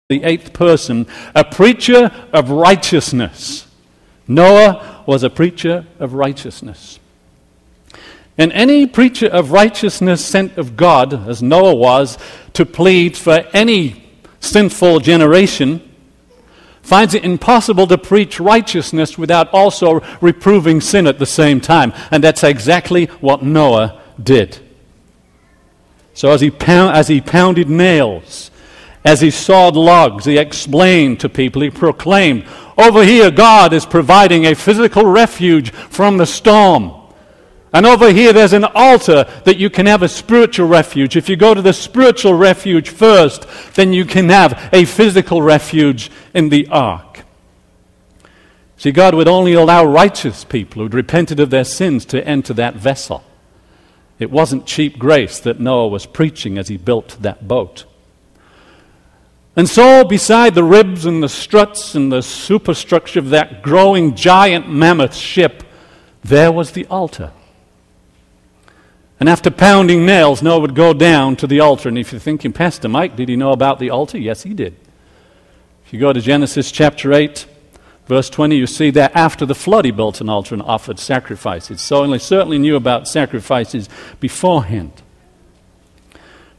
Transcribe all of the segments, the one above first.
the eighth person, a preacher of righteousness. Noah was a preacher of righteousness. And any preacher of righteousness sent of God, as Noah was, to plead for any sinful generation, finds it impossible to preach righteousness without also reproving sin at the same time. And that's exactly what Noah did. So as he pounded nails, as he sawed logs, he explained to people, he proclaimed, over here God is providing a physical refuge from the storm. And over here there's an altar that you can have a spiritual refuge. If you go to the spiritual refuge first, then you can have a physical refuge in the ark. See, God would only allow righteous people who'd repented of their sins to enter that vessel. It wasn't cheap grace that Noah was preaching as he built that boat. And so, beside the ribs and the struts and the superstructure of that growing giant mammoth ship, there was the altar. And after pounding nails, Noah would go down to the altar. And if you're thinking, Pastor Mike, did he know about the altar? Yes, he did. If you go to Genesis chapter 8, verse 20, you see that after the flood he built an altar and offered sacrifices. So he certainly knew about sacrifices beforehand.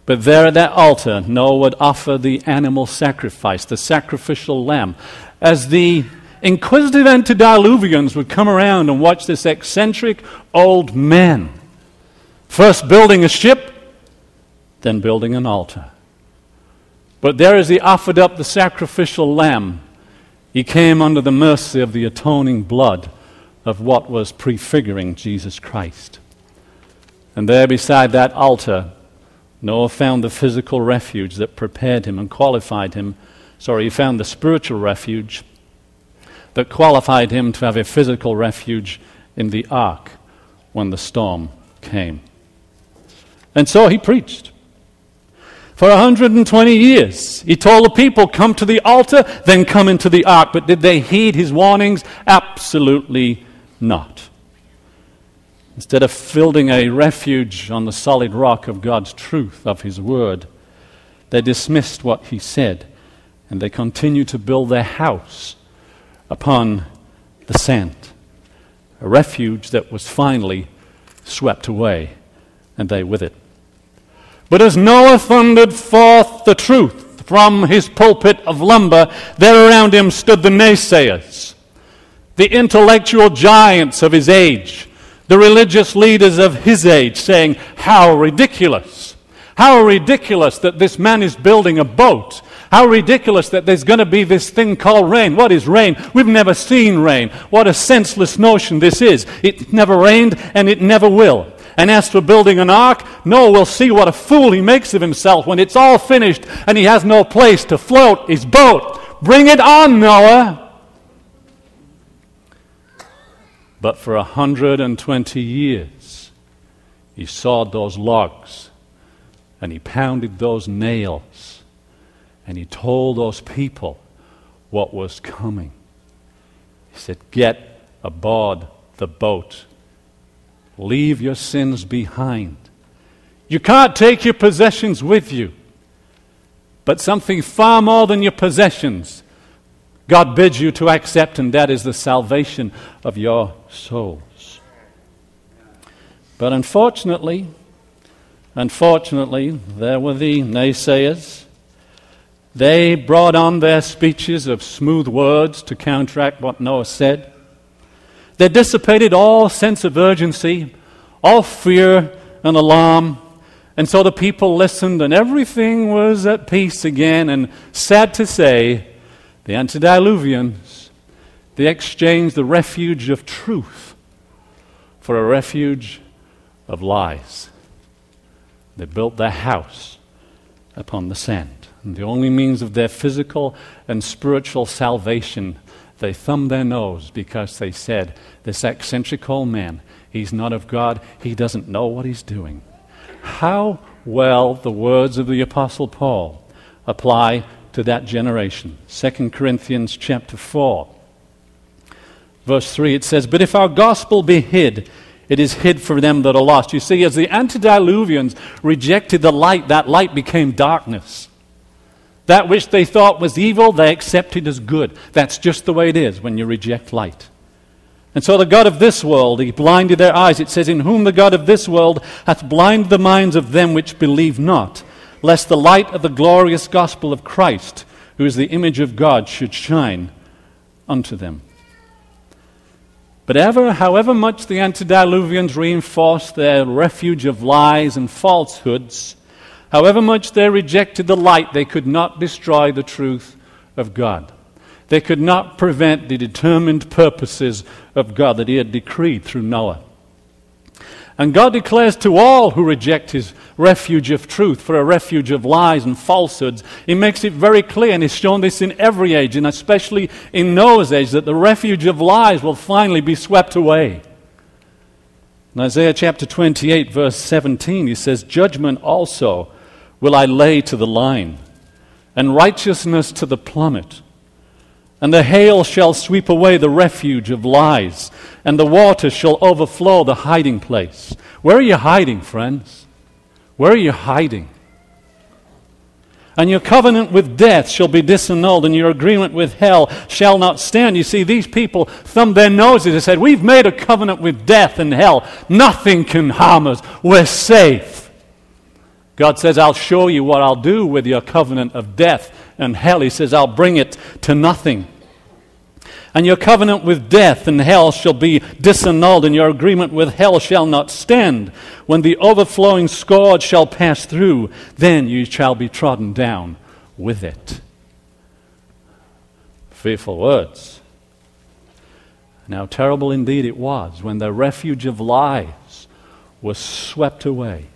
But there at that altar, Noah would offer the animal sacrifice, the sacrificial lamb. As the inquisitive antediluvians would come around and watch this eccentric old man, first building a ship, then building an altar. But there as he offered up the sacrificial lamb, he came under the mercy of the atoning blood of what was prefiguring Jesus Christ. And there beside that altar, Noah found the physical refuge that prepared him and qualified him. He found the spiritual refuge that qualified him to have a physical refuge in the ark when the storm came. And so he preached. For 120 years, he told the people, come to the altar, then come into the ark. But did they heed his warnings? Absolutely not. Instead of building a refuge on the solid rock of God's truth, of his word, they dismissed what he said, and they continued to build their house upon the sand, a refuge that was finally swept away, and they with it. But as Noah thundered forth the truth from his pulpit of lumber, there around him stood the naysayers, the intellectual giants of his age, the religious leaders of his age, saying, how ridiculous that this man is building a boat. How ridiculous that there's going to be this thing called rain. What is rain? We've never seen rain. What a senseless notion this is. It never rained and it never will. And as for building an ark, Noah will see what a fool he makes of himself when it's all finished and he has no place to float his boat. Bring it on, Noah. But for 120 years, he sawed those logs, and he pounded those nails, and he told those people what was coming. He said, get aboard the boat. Leave your sins behind. You can't take your possessions with you, but something far more than your possessions God bids you to accept, and that is the salvation of your souls. But unfortunately, there were the naysayers. They brought on their speeches of smooth words to counteract what Noah said. They dissipated all sense of urgency, all fear and alarm. And so the people listened, and everything was at peace again. And sad to say, the antediluvians, they exchanged the refuge of truth for a refuge of lies. They built their house upon the sand. And the only means of their physical and spiritual salvation, they thumbed their nose because they said, this eccentric old man, he's not of God, he doesn't know what he's doing. How well the words of the Apostle Paul apply to that generation. 2 Corinthians chapter 4, verse 3, it says, but if our gospel be hid, it is hid for them that are lost. You see, as the antediluvians rejected the light, that light became darkness. That which they thought was evil, they accepted as good. That's just the way it is when you reject light. And so the God of this world, he blinded their eyes. It says, in whom the God of this world hath blinded the minds of them which believe not, lest the light of the glorious gospel of Christ, who is the image of God, should shine unto them. But however much the antediluvians reinforced their refuge of lies and falsehoods, however much they rejected the light, they could not destroy the truth of God. They could not prevent the determined purposes of God that he had decreed through Noah. And God declares to all who reject his refuge of truth for a refuge of lies and falsehoods, he makes it very clear, and he's shown this in every age, and especially in Noah's age, that the refuge of lies will finally be swept away. In Isaiah chapter 28, verse 17, he says, judgment also will I lay to the line, and righteousness to the plummet. And the hail shall sweep away the refuge of lies, and the waters shall overflow the hiding place. Where are you hiding, friends? Where are you hiding? And your covenant with death shall be disannulled, and your agreement with hell shall not stand. You see, these people thumbed their noses and said, we've made a covenant with death and hell. Nothing can harm us. We're safe. God says, I'll show you what I'll do with your covenant of death and hell. He says, I'll bring it to nothing. And your covenant with death and hell shall be disannulled, and your agreement with hell shall not stand. When the overflowing scourge shall pass through, then you shall be trodden down with it. Fearful words. And how terrible indeed it was when the refuge of lies was swept away.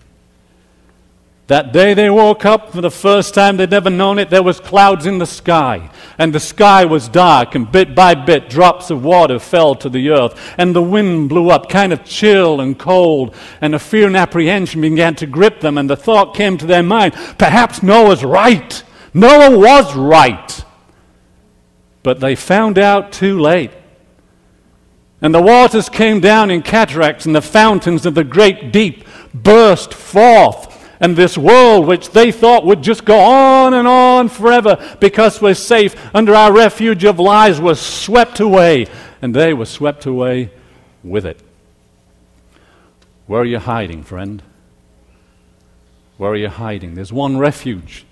That day they woke up for the first time, they'd never known it, there was clouds in the sky. And the sky was dark, and bit by bit drops of water fell to the earth. And the wind blew up, kind of chill and cold. And a fear and apprehension began to grip them. And the thought came to their mind, perhaps Noah's right. Noah was right. But they found out too late. And the waters came down in cataracts, and the fountains of the great deep burst forth. And this world, which they thought would just go on forever because we're safe under our refuge of lies, was swept away. And they were swept away with it. Where are you hiding, friend? Where are you hiding? There's one refuge,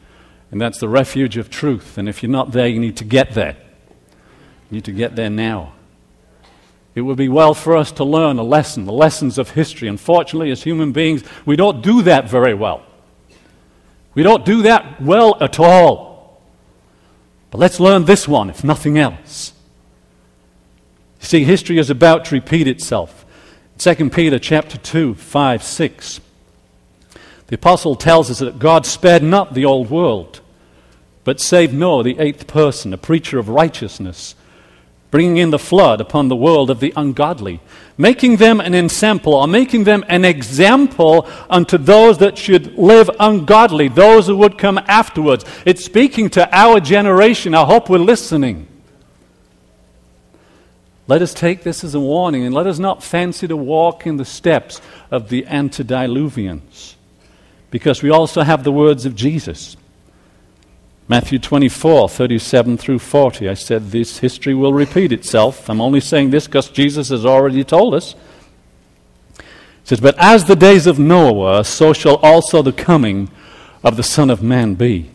and that's the refuge of truth. And if you're not there, you need to get there. You need to get there now. It would be well for us to learn the lessons of history. Unfortunately, as human beings, we don't do that very well. We don't do that well at all. But let's learn this one, if nothing else. You see, history is about to repeat itself. 2 Peter chapter 2, 5, 6. The apostle tells us that God spared not the old world, but saved Noah, the eighth person, a preacher of righteousness, bringing in the flood upon the world of the ungodly, making them an ensample, or making them an example unto those that should live ungodly, those who would come afterwards. It's speaking to our generation. I hope we're listening. Let us take this as a warning, and let us not fancy to walk in the steps of the antediluvians, because we also have the words of Jesus. Matthew 24, 37 through 40. I said this history will repeat itself. I'm only saying this because Jesus has already told us. It says, but as the days of Noah were, so shall also the coming of the Son of Man be.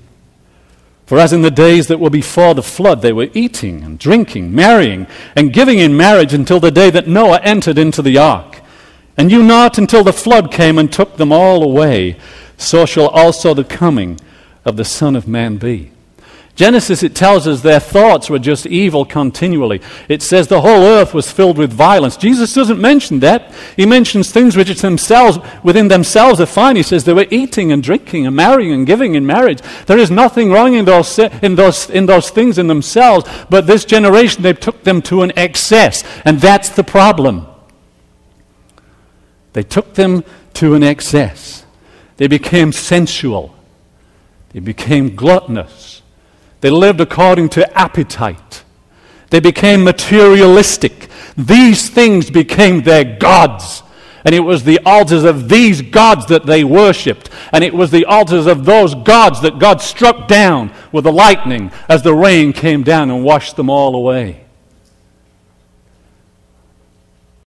For as in the days that were before the flood, they were eating and drinking, marrying, and giving in marriage until the day that Noah entered into the ark, and knew not until the flood came and took them all away, so shall also the coming of the Son of Man be. Genesis, it tells us their thoughts were just evil continually. It says the whole earth was filled with violence. Jesus doesn't mention that. He mentions things which themselves, within themselves are fine. He says they were eating and drinking and marrying and giving in marriage. There is nothing wrong in those things in themselves, but this generation, they took them to an excess, and that's the problem. They took them to an excess. They became sensual. They became gluttonous. They lived according to appetite. They became materialistic. These things became their gods. And it was the altars of these gods that they worshipped. And it was the altars of those gods that God struck down with the lightning as the rain came down and washed them all away.